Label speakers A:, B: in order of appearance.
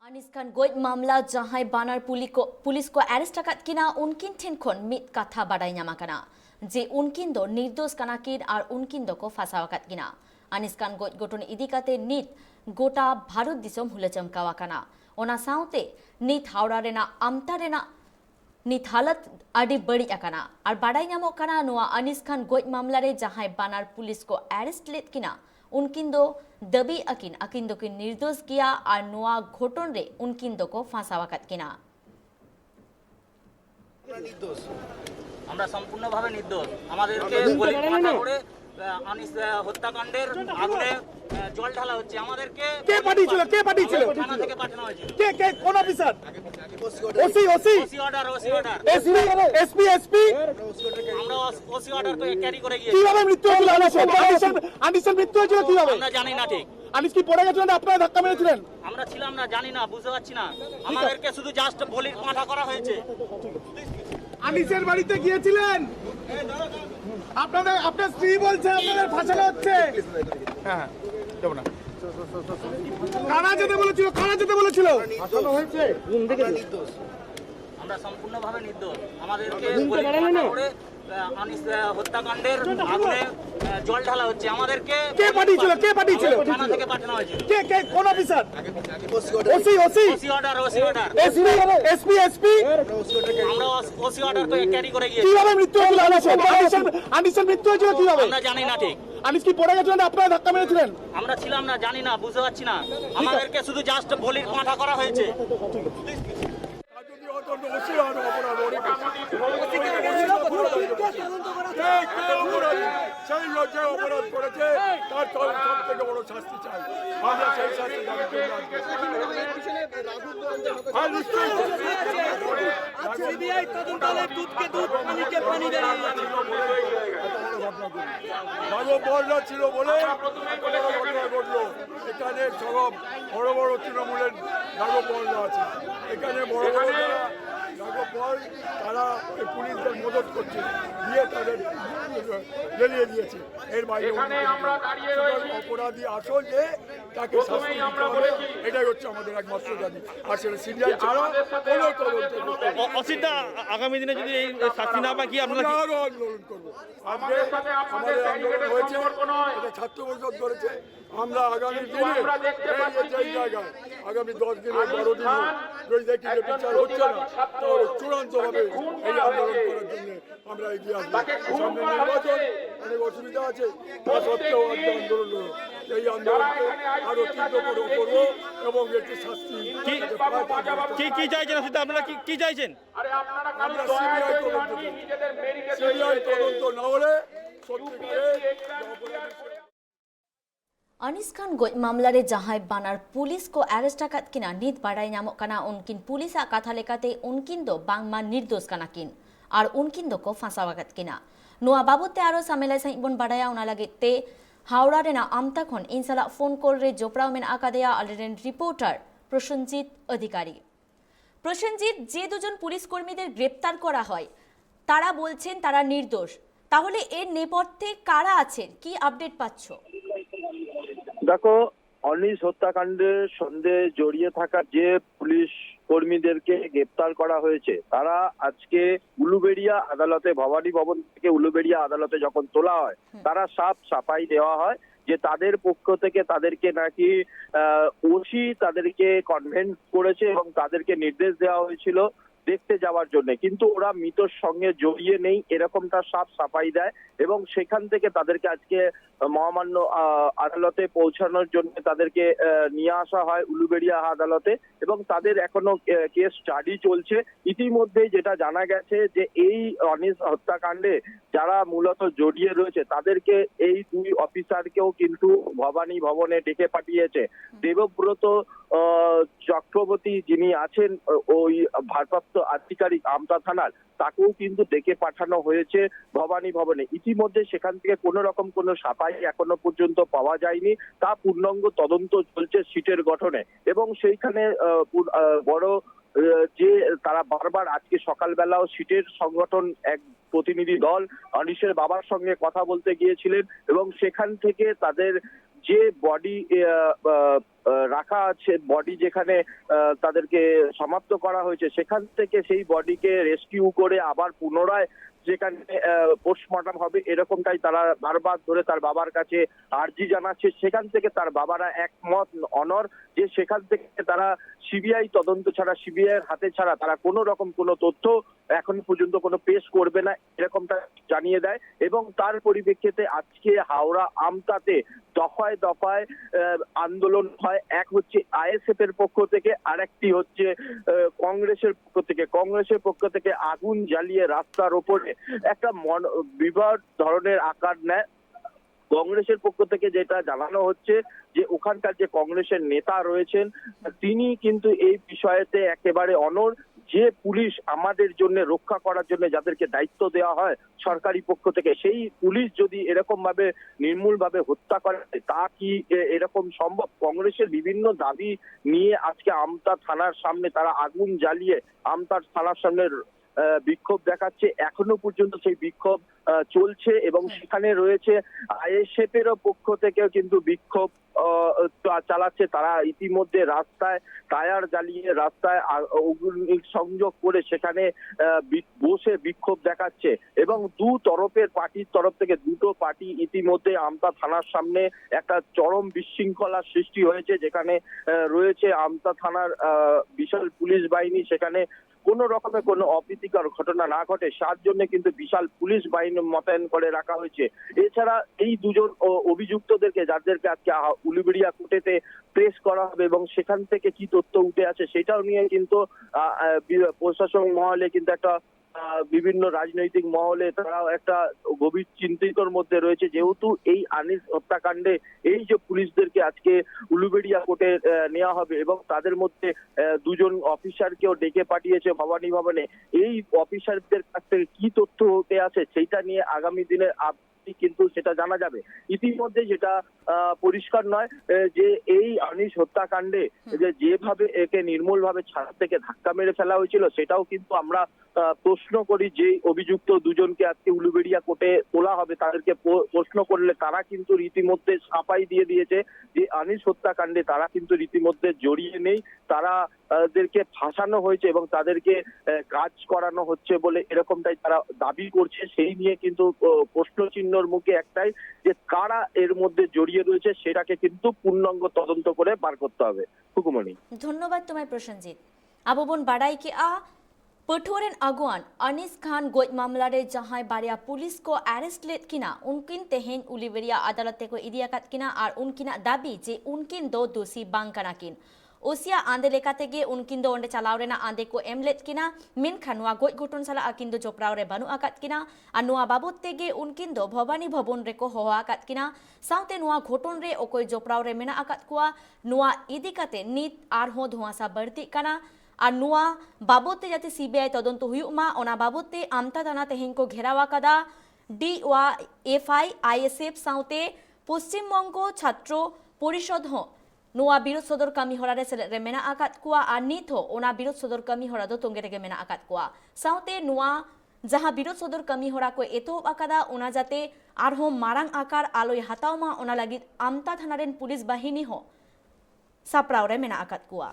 A: अनिस खान गoj मामला जहां बानार पुलिस को अरेस्ट आकाद किना उनकिन ठेन खन मित कथा बाडाय नामा कना जे उनकिन दो निर्दोष कना किन और उनकिन दो को फांसा आकाद किना अनिस खान गoj गठन इदी काते नित गोटा भारत दिसम हुलचम कावा कना ओना साउते नित हावड़ा रेना आमता रेना नित हालत आदि बड़ी अकाना और बाडाय नामो कना नोआ अनिस खान गoj मामला रे जहां बानार पुलिस को अरेस्ट लेत किना उनकिन दो दबी अकिन दो की निर्दोष किया और नोआ घटन रे उनकिन दो को फांसा आकाद किना
B: আমরা সম্পূর্ণভাবে নির্দোষ আমাদেরকে গলির মাথা করে আনিস হত্যাকাণ্ডের আগুনে জল ঢালা হচ্ছে আমাদেরকে
C: কে পাঠিয়েছিল
B: থানা থেকে পাঠানো হয়েছে
C: কে কোন officer OC
B: OC order
C: SP
B: আমরা ওসি অর্ডার ক্যারি করে গিয়েছি
C: কিভাবে মৃত্যু হলো আনিসের মৃত্যু হয়েছিল কিভাবে
B: আমরা জানি না ঠিক
C: আনিস কি পড়ে গেছিলেন আপনারা ধাক্কা মেরেছিলেন
B: আমরা ছিলাম না জানি না বুঝতে পারছি না আমাদেরকে শুধু জাস্ট বলির পাঠা করা হয়েছে
C: আনিসের বাড়িতে গিয়েছিলেন আপনার স্ত্রী বলছে আপনাদের ফাঁসানো হচ্ছে হ্যাঁ দেব না কারা যেতে বলেছিল ফাঁসানো হয়েছে
B: আমরা সম্পূর্ণভাবে নির্দোষ আমাদেরকে গলির মাথা করে আনিস হত্যাকাণ্ডের আগুনে জল ঢালা হচ্ছে আমাদেরকে
C: কে পাঠিয়েছিল
B: থানা থেকে পাঠানো হয়েছে
C: কে কোন অফিসার
B: ওসি অর্ডার
C: এসপি
B: আমরা ওসি অর্ডার ক্যারি করে গিয়েছি
C: কিভাবে মৃত্যু হলো আনিসের মৃত্যু হয়েছিল কিভাবে
B: আমরা জানি না ঠিক
C: আনিস কি পড়ে গেছিলেন আপনারা ধাক্কা মেরেছিলেন
B: আমরা ছিলাম না জানি না বুঝতে পারছি না আমাদেরকে শুধু জাস্ট বলির পাঠা করা হয়েছে
C: সেই লোকে অপরাধ করেছে তার সব থেকে বড় শাস্তি চাই আমরা সেই শাস্তি রাঘবরা ছিল বলে ঘটনা ঘটলো এখানে সব বড় বড় তৃণমূলের রাঘবরা আছে এখানে বড় বড় রাঘবর তারা পুলিশদের মদত করছে দিয়ে তাদের জ্বালিয়ে দিয়েছে এর বাইরে অপরাধী আসল যে তাকে শাস্তি দিতে হবে এটাই হচ্ছে আমাদের একমাত্র দাবি আর সেটা সিবিআই ছাড়া কোনো তদন্ত
D: অসিতদা আগামী দিনে যদি এই শাস্তি না পায় কি আপনারা
C: আরো আন্দোলন করবো আজকে আমাদের আন্দোলন হয়েছে এটা ছাত্র পরিষদ করেছে আমরা আগামী দিনে এই জায়গায় আগামী 10 দিন 12 দিন যদি দেখি যে বিচার হচ্ছে না তাহলে চূড়ান্তভাবে এই আন্দোলন করার জন্য আমরা এগিয়ে আসবো সামনে নির্বাচন অনেক অসুবিধা আছে তা সত্ত্বেও আজকে আন্দোলন হলো এই আন্দোলনকে আরো তীব্র করে করবো এবং একটি শাস্তি
D: কি চাইছেন অসিতদা আপনারা কি চাইছেন
C: আমরা সিবিআই তদন্ত না হলে সত্যিকারে
A: अनिस खान गoj मामला रे जहां बानार पुलिस को अरेस्ट आकाद किना नित बाडाय नामो कना उनकिन पुलिस कथा लेकाते उनकिन दो बांगमा निर्दोष कना किन और उनकिन दो को फांसा आकाद किना नोआ बाबते आरो सामेला साइ बन बाडाया उना लागेते हावड़ा रेना आमता खन इनसाला फोन कॉल रे जोपराव मेन आकादेया अलरेन रिपोर्टार प्रसन्नजित अधिकारी प्रसन्नजित जे दुजन पुलिस कर्मीদের গ্রেফতার করা হয় তারা বলছেন তারা নির্দোষ তাহলে এর নেপথ্যে কারা আছেন কি আপডেট পাচ্ছো
E: দেখো অনিস হত্যাকাণ্ডের সন্দেহে জড়িয়ে থাকা যে পুলিশ কর্মীদেরকে গ্রেপ্তার করা হয়েছে তারা আজকে উলুবেড়িয়া আদালতে ভবানী ভবন থেকে উলুবেড়িয়া আদালতে যখন তোলা হয় তারা সাফাই দেওয়া হয় যে তাদের পক্ষ থেকে তাদেরকে নাকি ওসি তাদেরকে কনভেন্স করেছে এবং তাদেরকে নির্দেশ দেওয়া হয়েছিল দেখতে যাওয়ার জন্য কিন্তু ওরা মৃতর সঙ্গে জড়িয়ে নেই এরকমটা সাফাই দেয় এবং সেখান থেকে তাদেরকে আজকে মহামান্য আদালতে পৌঁছানোর জন্য তাদেরকে নিয়ে আসা হয় উলুবেড়িয়া আদালতে এবং তাদের এখনো কেস স্টাডি চলছে ইতিমধ্যেই যেটা জানা গেছে যে এই অনিস হত্যাকাণ্ডে যারা মূলত জড়িয়ে রয়েছে তাদেরকে এই দুই অফিসারকেও কিন্তু ভবানী ভবনে ডেকে পাঠিয়েছে দেবব্রত চক্রবর্তী যিনি আছেন ওই ভারপ্রাপ্ত আধিকারিক আমতা থানার তাকেও কিন্তু ডেকে পাঠানো হয়েছে ভবানী ভবনে ইতিমধ্যে সেখান থেকে কোনো রকম কোনো সাফাই এখনো পর্যন্ত পাওয়া যায়নি তা পূর্ণাঙ্গ তদন্ত চলছে সিটের গঠনে এবং সেইখানে বড় যে তারা বারবার আজকে সকালবেলাও সিটের সংগঠন এক প্রতিনিধি দল অনিসের বাবার সঙ্গে কথা বলতে গিয়েছিলেন এবং সেখান থেকে তাদের যে বডি রাখা আছে, বডি যেখানে তাদেরকে সমাপ্ত করা হয়েছে সেখান থেকে সেই বডিকে রেস্কিউ করে আবার পুনরায় যেখানে পোস্টমর্টম হবে এরকমটাই তারা বারবার ধরে তার বাবার কাছে আর্জি জানাচ্ছে। সেখান থেকে তার বাবারা একমত অনর যে সেখান থেকে তারা সিবিআই তদন্ত ছাড়া, সিবিআই এর হাতে ছাড়া তারা কোনো রকম কোনো তথ্য এখন পর্যন্ত কোনো পেশ করবে না, এরকমটা জানিয়ে দেয়। এবং তার পরিপ্রেক্ষিতে আজকে হাওড়া আমতাতে দফায় দফায় আন্দোলন হয়। এক হচ্ছে আইএসএফ এর পক্ষ থেকে, আরেকটি হচ্ছে কংগ্রেসের পক্ষ থেকে। কংগ্রেসের পক্ষ থেকে আগুন জ্বালিয়ে রাস্তার ওপরে একটা বিবাদ ধরনের আকার নেয়। কংগ্রেসের পক্ষ থেকে যেটা জানানো হচ্ছে যে ওখানকার যে কংগ্রেসের নেতা রয়েছেন তিনি কিন্তু এই বিষয়েতে একেবারে অনড়, যে পুলিশ আমাদের জন্য রক্ষা করার জন্য যাদেরকে দায়িত্ব দেওয়া হয় সরকারি পক্ষ থেকে, সেই পুলিশ যদি এরকম ভাবে নির্মূল ভাবে হত্যা করে তা কি এরকম সম্ভব? কংগ্রেসের বিভিন্ন দাবি নিয়ে আজকে আমতা থানার সামনে তারা আগুন জ্বালিয়ে আমতা থানার সামনে বিক্ষোভ দেখাচ্ছে। এখনো পর্যন্ত সেই বিক্ষোভ চলছে এবং সেখানে রয়েছে আইএসএফ এর পক্ষ থেকেও কিন্তু বিক্ষোভ চালাচ্ছে। তারা ইতিমধ্যে রাস্তায় টায়ার জ্বালিয়ে রাস্তায় অগ্নি সংযোগ করে সেখানে বসে বিক্ষোভ দেখাচ্ছে এবং দু তরফের পার্টির তরফ থেকে দুটো পার্টি ইতিমধ্যে আমতা থানার সামনে একটা চরম বিশৃঙ্খলার সৃষ্টি হয়েছে, যেখানে রয়েছে আমতা থানার বিশাল পুলিশ বাহিনী। সেখানে কোন রকমের কোনো অপ্রীতিকর ঘটনা না ঘটে তার জন্য কিন্তু বিশাল পুলিশ বাহিনী মোতায়েন করে রাখা হয়েছে। এছাড়া এই দুজন অভিযুক্তদেরকে যাদেরকে আজকে উলুবেড়িয়া কোর্টেতে প্রেস করা হবে এবং সেখান থেকে কি তথ্য উঠে আছে সেটাও নিয়ে কিন্তু প্রশাসন মহলে কিন্তু একটা বিভিন্ন রাজনৈতিক মহলে তারাও একটা গভীর চিন্তিতর মধ্যে রয়েছে, যেহেতু এই আনিস হত্যাকাণ্ডে এই যে পুলিশদেরকে আজকে উলুবেড়িয়া কোর্টে নেওয়া হবে এবং তাদের মধ্যে দুজন অফিসারকেও ডেকে পাঠিয়েছে ভবানী ভবনে। এই অফিসারদের কাছ থেকে কি তথ্য উঠে আছে সেইটা নিয়ে আগামী দিনে কিন্তু সেটা জানা যাবে। ইতিমধ্যে যেটা পরিষ্কার নয় যে এই আনিস হত্যাকাণ্ডে যেভাবে একে নির্মূল ভাবে ছাদ থেকে ধাক্কা মেরে ফেলা হয়েছিল সেটাও কিন্তু আমরা প্রশ্ন করি। যে অভিযুক্ত দুজনকে আজকে উলুবেড়িয়া কোর্টে তোলা হবে তাদেরকে প্রশ্ন করলে তারা কিন্তু রীতিমধ্যে সাফাই দিয়ে দিয়েছে যে আনিস হত্যাকাণ্ডে তারা কিন্তু রীতিমধ্যে জড়িয়ে নেই, তাদেরকে ফাঁসানো হয়েছে এবং তাদেরকে কাজ করানো হচ্ছে বলে এরকমটাই তারা দাবি করছে। সেই নিয়ে কিন্তু প্রশ্নচিহ্নর মুখে একটাই যে কারা এর মধ্যে জড়িয়ে রয়েছে সেটাকে কিন্তু পূর্ণাঙ্গ তদন্ত করে বার করতে হবে। হুকুমণি,
A: ধন্যবাদ তোমায় প্রসেনজিৎ। আবো বন বাড়াই কি पठुरेन अगुआन अनीस खान गोज मामला रे जहां बारिया पुलिस को अरेस्ट लेत किना उनकिन तेहेन उलिवेरिया अदालत को इदियाकात किना और उनकिना दाबी जे उनकिन दो दोषी बांग कनाकिन ओसिया आंदे लेकाते गे उनकिन दो ओंडे चलाव रेना आंदे को एमलेत किना मेनखान नुआ गोज घटन साला आकिन दो जोपराव रे बानु आकात किना और नुआ बाबत तेगे उनकिन दो भवानी भवन रे को होआ आकात किना साउते नुआ घटन रे ओकोय जोपराव रे मेना आकात कुआ नुआ इदिकाते नित आर हो धुआसा बढ़ती कना और नुआ बाबते जाते सीबीआई तदंत हुयुमा ओना बाबते आमता थाना तेहेन को घेरावा कदा DYFI ISF साउते पश्चिम बंग छात्र परिषद हो नुआ बिरोध सदर कामी हरा रे मेना आकात कुआ और नित हो ओना बिरोध सदर कामी हरा दो तोंगे रेगे मेना आकात कुआ साउते नुआ जहां बिरोध सदर कामी हरा को एतोहब आकादा ओना जाते आरहो मारांग आकार आलोय हातावमा ओना लागिद आमता थाना रेन पुलिस बाहिनी हो सापराव रे मेना आकात कुआ।